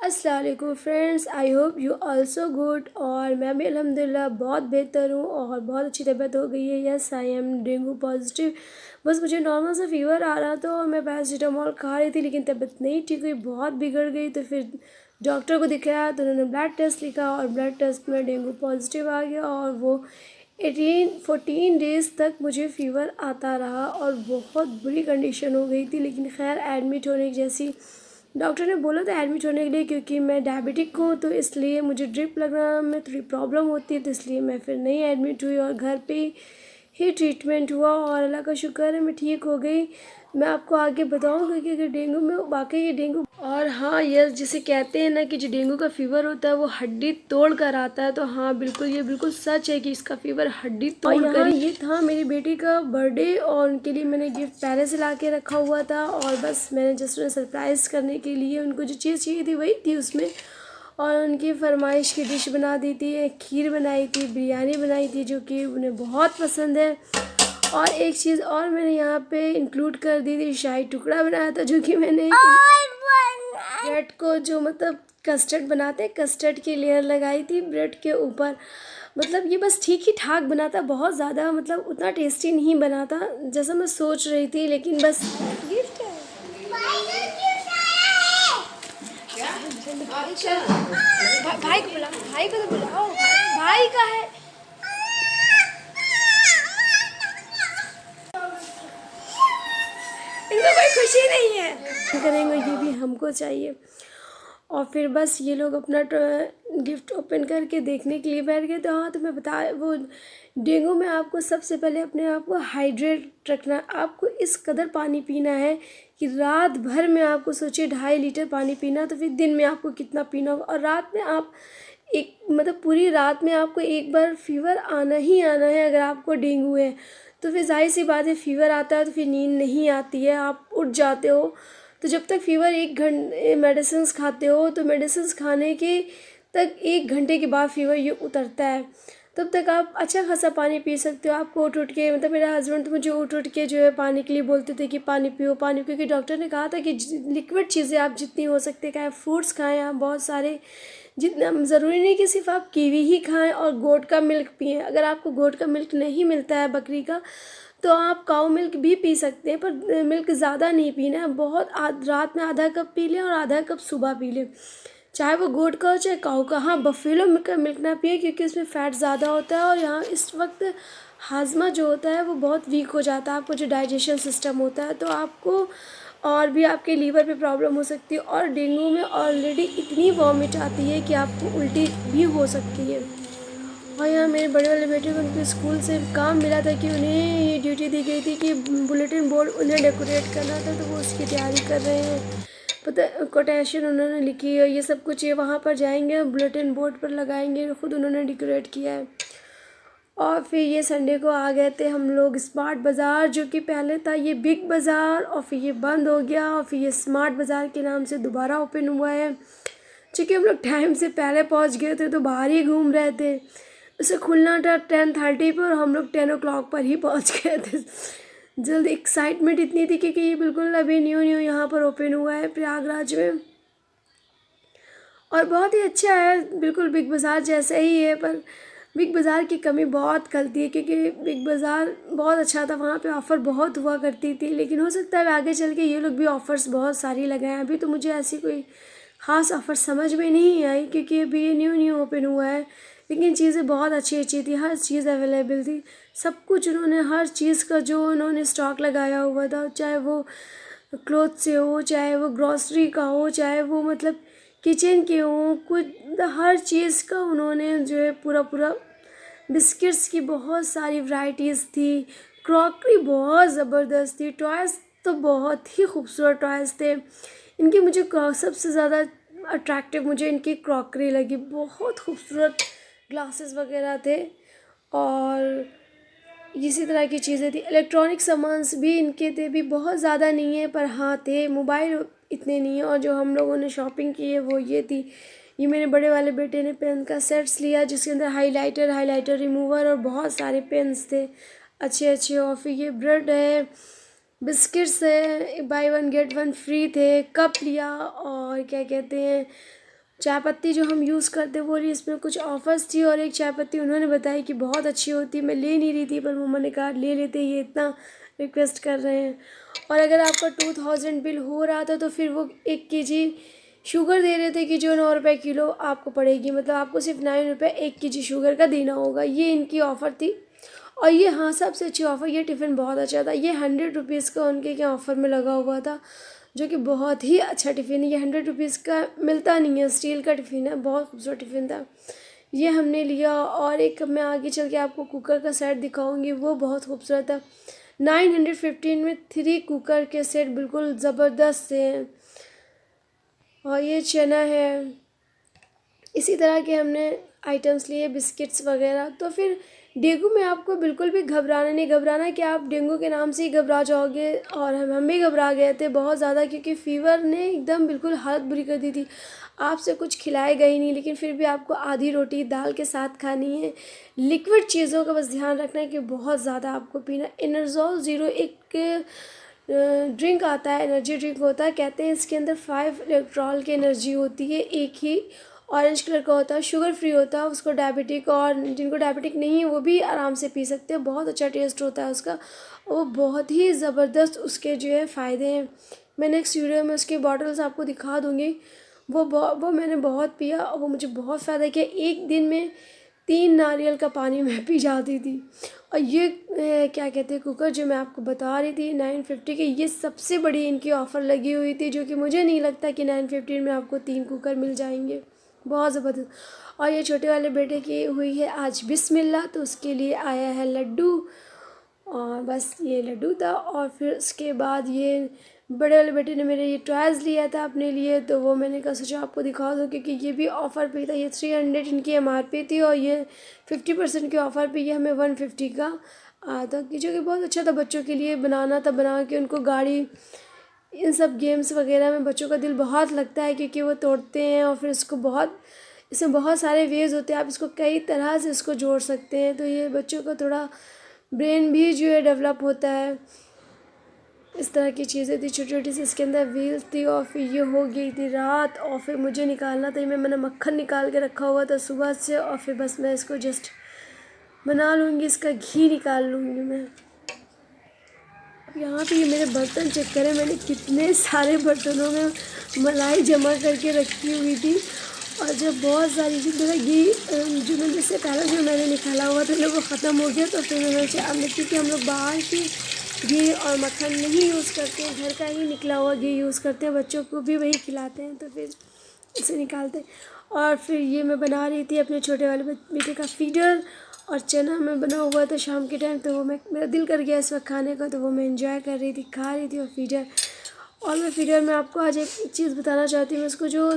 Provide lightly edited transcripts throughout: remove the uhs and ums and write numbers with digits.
अस्सलाम वालेकुम friends, I hope you also good. और मैं भी अल्हम्दुलिल्लाह बहुत बेहतर हूँ और बहुत अच्छी तबीयत हो गई है। Yes, I am dengue positive. बस मुझे नॉर्मल सा फ़ीवर आ रहा था और मैं पैरासीटामोल खा रही थी, लेकिन तबीयत नहीं ठीक हुई, बहुत बिगड़ गई। तो फिर डॉक्टर को दिखाया तो उन्होंने ब्लड टेस्ट लिखा और ब्लड टेस्ट में डेंगू पॉजिटिव आ गया। और वो 14 डेज़ तक मुझे फ़ीवर आता रहा और बहुत बुरी कंडीशन हो गई थी। लेकिन खैर एडमिट होने जैसी डॉक्टर ने बोला था एडमिट होने के लिए, क्योंकि मैं डायबिटिक हूँ तो इसलिए मुझे ड्रिप लगना में थोड़ी प्रॉब्लम होती है, तो इसलिए मैं फिर नहीं एडमिट हुई और घर पे ही ट्रीटमेंट हुआ और अल्लाह का शुक्र है मैं ठीक हो गई। मैं आपको आगे बताऊँगी कि अगर डेंगू में वाकई ये डेंगू और हाँ, यस, जिसे कहते हैं ना कि जो डेंगू का फ़ीवर होता है वो हड्डी तोड़ कर आता है, तो हाँ बिल्कुल ये बिल्कुल सच है कि इसका फ़ीवर हड्डी तोड़ कर। ये था मेरी बेटी का बर्थडे और उनके लिए मैंने गिफ्ट पहले से ला के रखा हुआ था और बस मैंने जस्ट उन्हें सरप्राइज़ करने के लिए उनको जो चीज़ चाहिए थी वही थी उसमें। और उनकी फरमाइश की डिश बना दी थी, एक खीर बनाई थी, बिरयानी बनाई थी जो कि उन्हें बहुत पसंद है। और एक चीज़ और मैंने यहाँ पे इंक्लूड कर दी थी, शाही टुकड़ा बनाया था जो कि मैंने ब्रेड को जो मतलब कस्टर्ड बनाते हैं, कस्टर्ड की लेयर लगाई थी ब्रेड के ऊपर। मतलब ये बस ठीक ही ठाक बना था, बहुत ज़्यादा मतलब उतना टेस्टी नहीं बना था जैसा मैं सोच रही थी, लेकिन बस गिफ्ट है। भाई को बुला, भाई को तो बुलाओ, भाई का है। इनको कोई खुशी नहीं है, करेंगे ये भी हमको चाहिए। और फिर बस ये लोग अपना गिफ्ट ओपन करके देखने के लिए बैठ गए। तो हाँ, तो मैं बता वो डेंगू में आपको सबसे पहले अपने आप को हाइड्रेट रखना। आपको इस कदर पानी पीना है कि रात भर में आपको सोचिए 2.5 लीटर पानी पीना, तो फिर दिन में आपको कितना पीना होगा। और रात में आप एक मतलब पूरी रात में आपको एक बार फ़ीवर आना ही आना है। अगर आपको डेंगू है तो फिर जाहिर सी बात है, फ़ीवर आता है तो फिर नींद नहीं आती है, आप उठ जाते हो। तो जब तक फ़ीवर 1 घंटे मेडिसिन्स खाते हो तो मेडिसिन्स खाने के तक 1 घंटे के बाद फ़ीवर ये उतरता है, तब तक आप अच्छा खासा पानी पी सकते हो। आपको उठ के मतलब मेरा हस्बैंड तो मुझे उठ के जो है पानी के लिए बोलते थे कि पानी पियो पानी, क्योंकि डॉक्टर ने कहा था कि लिक्विड चीज़ें आप जितनी हो सकती है खाएँ, फ्रूट्स खाएँ आप बहुत सारे, जितना ज़रूरी नहीं कि सिर्फ आप कीवी ही खाएं और गोट का मिल्क पिएं। अगर आपको गोट का मिल्क नहीं मिलता है बकरी का, तो आप काऊ मिल्क भी पी सकते हैं, पर मिल्क ज़्यादा नहीं पीना है। बहुत रात में आधा कप पी लें और आधा कप सुबह पी लें, चाहे वो गोट का हो चाहे काऊ का। हाँ, बफेलो का मिल्क ना पिए क्योंकि उसमें फ़ैट ज़्यादा होता है और यहाँ इस वक्त हाजमा जो होता है वो बहुत वीक हो जाता है, आपको जो डाइजेशन सिस्टम होता है, तो आपको और भी आपके लीवर पे प्रॉब्लम हो सकती है। और डेंगू में ऑलरेडी इतनी वॉमिट आती है कि आपको उल्टी भी हो सकती है। और यहाँ मेरे बड़े वाले बेटे को उनके स्कूल से काम मिला था कि उन्हें ये ड्यूटी दी गई थी कि बुलेटिन बोर्ड उन्हें डेकोरेट करना था, तो वो उसकी तैयारी कर रहे हैं। पता कोटेशन उन्होंने लिखी है, ये सब कुछ ये वहाँ पर जाएंगे बुलेटिन बोर्ड पर लगाएंगे, ख़ुद उन्होंने डेकोरेट किया है। और फिर ये संडे को आ गए थे हम लोग स्मार्ट बाज़ार, जो कि पहले था ये बिग बाज़ार और फिर ये बंद हो गया और फिर ये स्मार्ट बाज़ार के नाम से दोबारा ओपन हुआ है। चूँकि हम लोग टाइम से पहले पहुंच गए थे तो बाहर ही घूम रहे थे। उसे खुलना था 10:30 पर और हम लोग 10 o'clock पर ही पहुंच गए थे। जल्द एक्साइटमेंट इतनी थी क्योंकि ये बिल्कुल अभी न्यू यहाँ पर ओपन हुआ है प्रयागराज में और बहुत ही अच्छा है, बिल्कुल बिग बाज़ार जैसा ही है। पर बिग बाज़ार की कमी बहुत खलती है क्योंकि बिग बाज़ार बहुत अच्छा था, वहाँ पे ऑफ़र बहुत हुआ करती थी, लेकिन हो सकता है आगे चल के ये लोग भी ऑफ़र्स बहुत सारी लगाएं। अभी तो मुझे ऐसी कोई ख़ास ऑफ़र समझ में नहीं आई क्योंकि अभी ये न्यू ओपन हुआ है, लेकिन चीज़ें बहुत अच्छी थी, हर चीज़ अवेलेबल थी, सब कुछ उन्होंने हर चीज़ का जो उन्होंने स्टॉक लगाया हुआ था, चाहे वो क्लोथ से हो, चाहे वो ग्रॉसरी का हो, चाहे वो मतलब किचन के हो, कुछ हर चीज़ का उन्होंने जो है पूरा बिस्किट्स की बहुत सारी वैरायटीज़ थी, क्रॉकरी बहुत ज़बरदस्त थी, टॉयज़ तो बहुत ही खूबसूरत टॉयज़ थे इनकी। मुझे सबसे ज़्यादा अट्रैक्टिव मुझे इनकी क्रॉकरी लगी, बहुत खूबसूरत ग्लासेस वगैरह थे और इसी तरह की चीज़ें थी। इलेक्ट्रॉनिक सामान्स भी इनके थे, भी बहुत ज़्यादा नहीं है पर हाँ थे, मोबाइल इतने नहीं है। और जो हम लोगों ने शॉपिंग की है वो ये थी, ये मेरे बड़े वाले बेटे ने पेन का सेट्स लिया जिसके अंदर हाइलाइटर रिमूवर और बहुत सारे पेन्स थे अच्छे। और फिर ये ब्रेड है, बिस्किट्स है, बाय 1 गेट 1 फ्री थे, कप लिया और क्या कहते हैं चाय पत्ती जो हम यूज़ करते वो रही, इसमें कुछ ऑफ़र्स थी और एक चाय पत्ती उन्होंने बताई कि बहुत अच्छी होती है। मैं ले नहीं रही थी पर मम्मा ने कहा ले लेते, ये इतना रिक्वेस्ट कर रहे हैं। और अगर आपका 2000 बिल हो रहा था तो फिर वो 1 केजी शुगर दे रहे थे कि जो 9 रुपये किलो आपको पड़ेगी, मतलब आपको सिर्फ 9 रुपये 1 केजी शुगर का देना होगा। ये इनकी ऑफ़र थी। और ये हाँ, सबसे अच्छी ऑफ़र, ये टिफ़िन बहुत अच्छा था। ये 100 रुपीज़ का उनके क्या ऑफ़र में लगा हुआ था, जो कि बहुत ही अच्छा टिफ़िन है। ये 100 रुपीज़ का मिलता नहीं है, स्टील का टिफ़िन है, बहुत खूबसूरत टिफ़िन था। ये हमने लिया। और एक मैं आगे चल के आपको कुकर का सेट दिखाऊंगी, वो बहुत खूबसूरत था। 915 में 3 कुकर के सेट बिल्कुल ज़बरदस्त से हैं। और ये चना है, इसी तरह के हमने आइटम्स लिए, बिस्किट्स वगैरह। तो फिर डेंगू में आपको बिल्कुल भी घबराना नहीं, घबराना कि आप डेंगू के नाम से ही घबरा जाओगे। और हम भी घबरा गए थे बहुत ज़्यादा, क्योंकि फ़ीवर ने एकदम बिल्कुल हालत बुरी कर दी थी। आपसे कुछ खिलाएगा ही नहीं, लेकिन फिर भी आपको आधी रोटी दाल के साथ खानी है। लिक्विड चीज़ों का बस ध्यान रखना है कि बहुत ज़्यादा आपको पीना। एनर्जोल ज़ीरो एक ड्रिंक आता है, एनर्जी ड्रिंक होता है। कहते हैं इसके अंदर 5 इलेक्ट्रॉल की एनर्जी होती है। एक ही ऑरेंज कलर का होता है, शुगर फ्री होता है। उसको डायबिटिक और जिनको डायबिटिक नहीं है वो भी आराम से पी सकते हैं। बहुत अच्छा टेस्ट होता है उसका, वो बहुत ही ज़बरदस्त उसके जो है फ़ायदे हैं। मैं नेक्स्ट वीडियो में उसकी बॉटल्स आपको दिखा दूँगी। वो मैंने बहुत पिया और वो मुझे बहुत फ़ायदा किया। एक दिन में 3 नारियल का पानी मैं पी जाती थी। और ये क्या कहते हैं कुकर जो मैं आपको बता रही थी 950 की, ये सबसे बड़ी इनकी ऑफ़र लगी हुई थी, जो कि मुझे नहीं लगता कि 915 में आपको 3 कुकर मिल जाएंगे। बहुत ज़बरदस्त। और ये छोटे वाले बेटे की हुई है आज बिस्मिल्लाह, तो उसके लिए आया है लड्डू। और बस ये लड्डू था। और फिर उसके बाद ये बड़े वाले बेटे ने मेरे ये टॉयज़ लिया था अपने लिए, तो वो मैंने कहा सोचा आपको दिखा दूँ, क्योंकि ये भी ऑफ़र पे था। ये 300 इनकी एमआरपी थी और ये 50% की ऑफ़र पे ये हमें 150 का आया था, कि जो कि बहुत अच्छा था बच्चों के लिए। बनाना था, बना के उनको गाड़ी, इन सब गेम्स वगैरह में बच्चों का दिल बहुत लगता है, क्योंकि वो तोड़ते हैं और फिर इसको बहुत, इसमें बहुत सारे वेज होते हैं, आप इसको कई तरह से इसको जोड़ सकते हैं। तो ये बच्चों का थोड़ा ब्रेन भी जो है डेवलप होता है। इस तरह की चीज़ें थी छोटी छोटी सी, इसके अंदर व्हील्स थी। और फिर ये हो गई थी रात, और फिर मुझे निकालना था। मैंने मक्खन निकाल के रखा हुआ था सुबह से, और फिर बस मैं इसको जस्ट बना लूँगी, इसका घी निकाल लूँगी मैं। यहाँ पे ये मेरे बर्तन चेक करें, मैंने कितने सारे बर्तनों में मलाई जमा करके रखी हुई थी। और जब बहुत सारी चीज़ मेरा घी जो मैंने इससे पहले जो मैंने निकाला हुआ था वो ख़त्म हो गया, तो फिर मैंने सोचा अब, क्योंकि हम लोग बाहर की घी और मक्खन नहीं यूज़ करते हैं, घर का ही निकला हुआ घी यूज़ करते हैं, बच्चों को भी वही खिलाते हैं, तो फिर इसे निकालते। और फिर ये मैं बना रही थी अपने छोटे वाले बेटे का फीडर, और चना में बना हुआ था शाम के टाइम, तो वो मेरा दिल कर गया इस वक्त खाने का, तो वो मैं एंजॉय कर रही थी, खा रही थी। और फीडर, और मैं फीडर में आपको आज एक चीज़ बताना चाहती हूँ। मैं उसको जो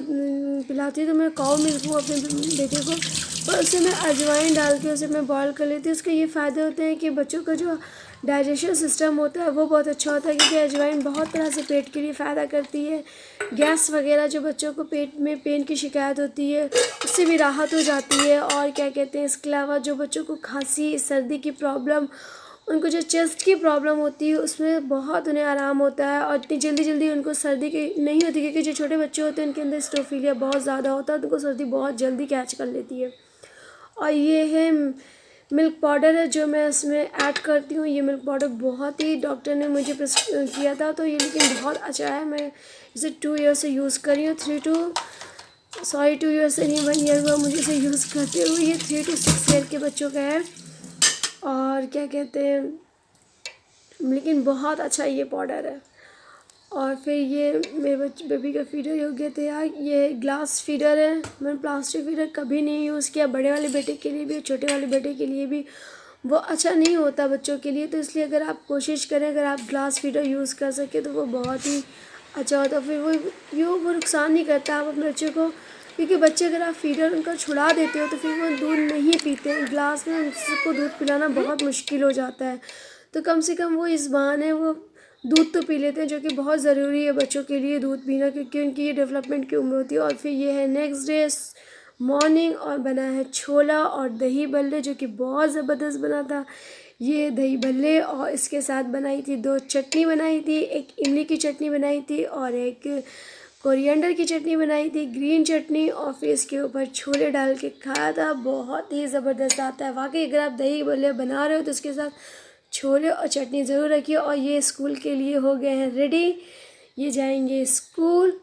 पिलाती हूँ, तो मैं काऊ मिल्क हूँ अपने बेटे को, और उससे मैं अजवाइन डाल के उसे मैं बॉयल कर लेती हूँ। उसके ये फ़ायदे होते हैं कि बच्चों का जो डाइजेशन सिस्टम होता है वो बहुत अच्छा होता है, क्योंकि अजवाइन बहुत तरह से पेट के लिए फ़ायदा करती है। गैस वगैरह जो बच्चों को पेट में पेन की शिकायत होती है उससे भी राहत हो जाती है। और क्या कहते हैं, इसके अलावा जो बच्चों को खांसी सर्दी की प्रॉब्लम, उनको जो चेस्ट की प्रॉब्लम होती है उसमें बहुत उन्हें आराम होता है, और इतनी जल्दी जल्दी उनको सर्दी की नहीं होती, क्योंकि जो छोटे बच्चे होते हैं उनके अंदर स्टोफीलिया बहुत ज़्यादा होता है, तो उनको सर्दी बहुत जल्दी कैच कर लेती है। और ये है मिल्क पाउडर है जो मैं इसमें ऐड करती हूँ। ये मिल्क पाउडर बहुत ही डॉक्टर ने मुझे किया था, तो ये लेकिन बहुत अच्छा है। मैं इसे 2 ईयर से यूज़ कर रही हूँ। 2 ईयर से नहीं, 1 ईयर हुआ मुझे इसे यूज़ करते हुए। ये 3 to 6 ईयर के बच्चों का है। और क्या कहते हैं, लेकिन बहुत अच्छा ये पाउडर है। और फिर ये मेरे बेबी का फीडर हो गया तैयार। ये ग्लास फीडर है, मैंने प्लास्टिक फीडर कभी नहीं यूज़ किया। बड़े वाले बेटे के लिए भी, छोटे वाले बेटे के लिए भी वो अच्छा नहीं होता बच्चों के लिए, तो इसलिए अगर आप कोशिश करें, अगर आप ग्लास फीडर यूज़ कर सकें तो वो बहुत ही अच्छा होता है। फिर वो नुकसान नहीं करता आप अपने बच्चे को, क्योंकि बच्चे अगर आप फीडर उनका छुड़ा देते हो तो फिर वो दूध नहीं पीते हैं। ग्लास में उनको दूध पिलाना बहुत मुश्किल हो जाता है, तो कम से कम वो इस बहाने वो दूध तो पी लेते हैं, जो कि बहुत ज़रूरी है बच्चों के लिए दूध पीना, क्योंकि उनकी ये डेवलपमेंट की उम्र होती है। और फिर ये है नेक्स्ट डे मॉर्निंग, और बना है छोला और दही बल्ले, जो कि बहुत ज़बरदस्त बना था। ये दही बल्ले, और इसके साथ बनाई थी 2 चटनी बनाई थी, एक इमली की चटनी बनाई थी और एक कोरिएंडर की चटनी बनाई थी, ग्रीन चटनी, और फिर इसके ऊपर छोले डाल के खाया था। बहुत ही ज़बरदस्त आता है वाकई। अगर आप दही बल्ले बना रहे हो तो उसके साथ छोले और चटनी ज़रूर रखिए। और ये स्कूल के लिए हो गए हैं रेडी, ये जाएंगे स्कूल।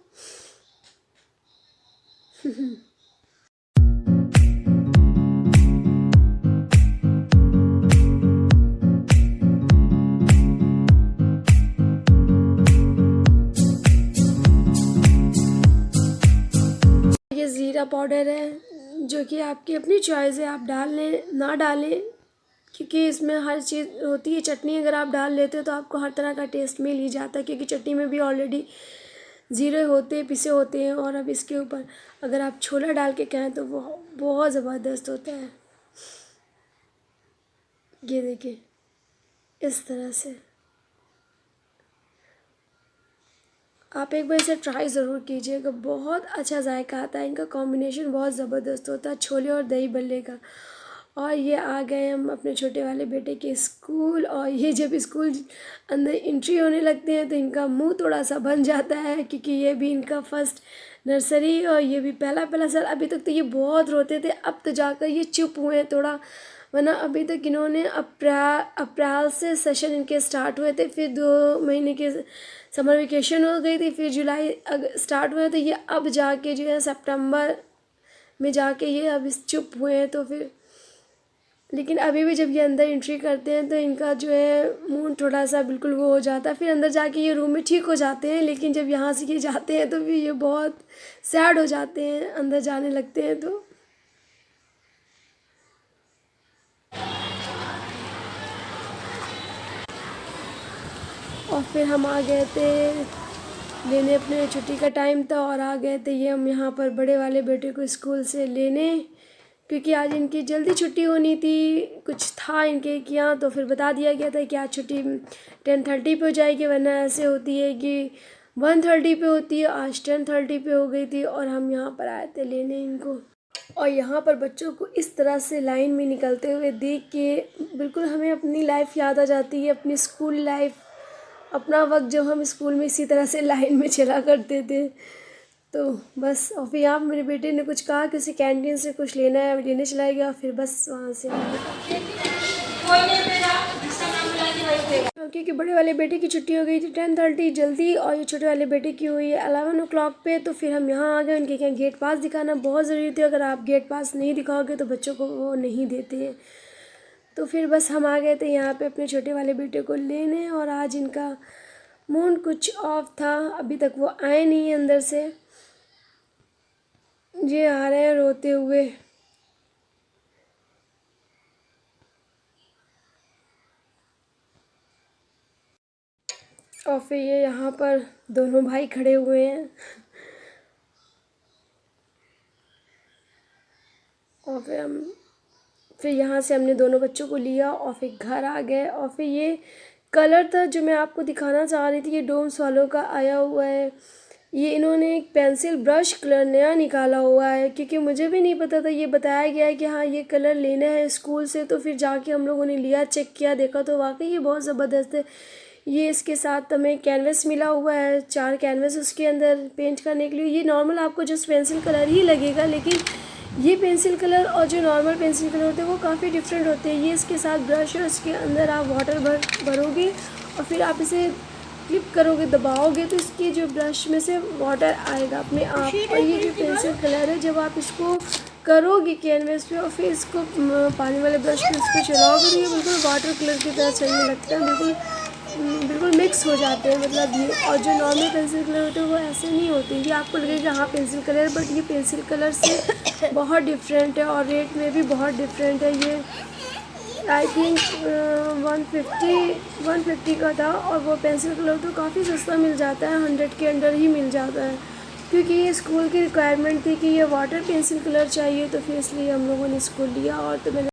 ये ज़ीरा पाउडर है जो कि आपकी अपनी चॉइस है, आप डाल लें ना डालें, क्योंकि इसमें हर चीज़ होती है। चटनी अगर आप डाल लेते हो तो आपको हर तरह का टेस्ट मिल ही जाता है, क्योंकि चटनी में भी ऑलरेडी ज़ीरे होते हैं, पिसे होते हैं। और अब इसके ऊपर अगर आप छोला डाल के खाएं तो वो बहुत ज़बरदस्त होता है। ये देखिए इस तरह से आप एक बार इसे ट्राई ज़रूर कीजिएगा, बहुत अच्छा जायका आता है। इनका कॉम्बिनेशन बहुत ज़बरदस्त होता है, छोले और दही बल्ले का। और ये आ गए हम अपने छोटे वाले बेटे के स्कूल। और ये जब स्कूल अंदर एंट्री होने लगते हैं तो इनका मुंह थोड़ा सा बन जाता है, क्योंकि ये भी इनका फर्स्ट नर्सरी और ये भी पहला साल। अभी तक तो ये बहुत रोते थे, अब तो जाकर ये चुप हुए हैं थोड़ा, वरना अभी तक इन्होंने अप्रैल से सेशन इनके स्टार्ट हुए थे, फिर 2 महीने के समर वेकेशन हो गई थी, फिर जुलाई स्टार्ट हुए तो ये अब जाके जो है सितंबर में जाके ये अब चुप हुए हैं। तो फिर लेकिन अभी भी जब ये अंदर एंट्री करते हैं तो इनका जो है मुंह थोड़ा सा बिल्कुल वो हो जाता है, फिर अंदर जाके ये रूम में ठीक हो जाते हैं। लेकिन जब यहाँ से ये जाते हैं तो फिर ये बहुत सैड हो जाते हैं अंदर जाने लगते हैं तो। और फिर हम आ गए थे लेने, अपने छुट्टी का टाइम था और आ गए थे ये हम यहाँ पर बड़े वाले बेटे को स्कूल से लेने, क्योंकि आज इनकी जल्दी छुट्टी होनी थी, कुछ था इनके यहाँ। तो फिर बता दिया गया था कि आज छुट्टी 10:30 पे हो जाएगी, वरना ऐसे होती है कि 1:30 पे होती है। आज 10:30 पे हो गई थी और हम यहाँ पर आए थे लेने इनको। और यहाँ पर बच्चों को इस तरह से लाइन में निकलते हुए देख के बिल्कुल हमें अपनी लाइफ याद आ जाती है, अपनी स्कूल लाइफ, अपना वक्त जब हम स्कूल में इसी तरह से लाइन में चला करते थे। तो बस और फिर यहाँ मेरे बेटे ने कुछ कहा कि उसे कैंटीन से कुछ लेना है, लेने चला गया। फिर बस वहाँ से क्योंकि बड़े वाले बेटे की छुट्टी हो गई थी 10:30 जल्दी, और ये छोटे वाले बेटे की हुई है 11 o'clock पे। तो फिर हम यहाँ आ गए। उनके क्या गेट पास दिखाना बहुत ज़रूरी थी, अगर आप गेट पास नहीं दिखाओगे तो बच्चों को वो नहीं देते हैं। तो फिर बस हम आ गए थे यहाँ पे अपने छोटे वाले बेटे को लेने। और आज इनका मूड कुछ ऑफ था, अभी तक वो आए नहीं अंदर से, ये आ रहे हैं रोते हुए। और फिर ये यहाँ पर दोनों भाई खड़े हुए हैं। और फिर यहाँ से हमने दोनों बच्चों को लिया और फिर घर आ गए। और फिर ये कलर था जो मैं आपको दिखाना चाह रही थी, ये डोम्स वालों का आया हुआ है। ये इन्होंने एक पेंसिल ब्रश कलर नया निकाला हुआ है, क्योंकि मुझे भी नहीं पता था। ये बताया गया है कि हाँ ये कलर लेना है स्कूल से, तो फिर जाके हम लोगों ने लिया, चेक किया, देखा तो वाकई ये बहुत ज़बरदस्त है। ये इसके साथ हमें कैनवस मिला हुआ है, 4 कैनवस उसके अंदर पेंट करने के लिए। ये नॉर्मल आपको जस्ट पेंसिल कलर ही लगेगा, लेकिन ये पेंसिल कलर और जो नॉर्मल पेंसिल कलर होते हैं वो काफ़ी डिफरेंट होते हैं। ये इसके साथ ब्रश है, उसके अंदर आप वाटर भरोगे और फिर आप इसे क्लिप करोगे, दबाओगे तो इसकी जो ब्रश में से वाटर आएगा अपने आप। और ये जो पेंसिल कलर है, जब आप इसको करोगे कैनवस पे और फिर इसको पानी वाले ब्रश पे इसको चलाओगे तो ये बिल्कुल वाटर कलर की तरह चलने लगता है, बिल्कुल मिक्स हो जाते हैं मतलब ये। और जो नॉर्मल पेंसिल कलर होते हैं वो ऐसे नहीं होते। ये आपको लगेगा हाँ पेंसिल कलर, बट ये पेंसिल कलर से बहुत डिफरेंट है और रेट में भी बहुत डिफरेंट है। ये आई थिंक 150 का था, और वो पेंसिल कलर तो काफ़ी सस्ता मिल जाता है, 100 के अंडर ही मिल जाता है। क्योंकि ये स्कूल की रिक्वायरमेंट थी कि ये वाटर पेंसिल कलर चाहिए, तो फिर इसलिए हम लोगों ने इसको लिया। और तो मैंने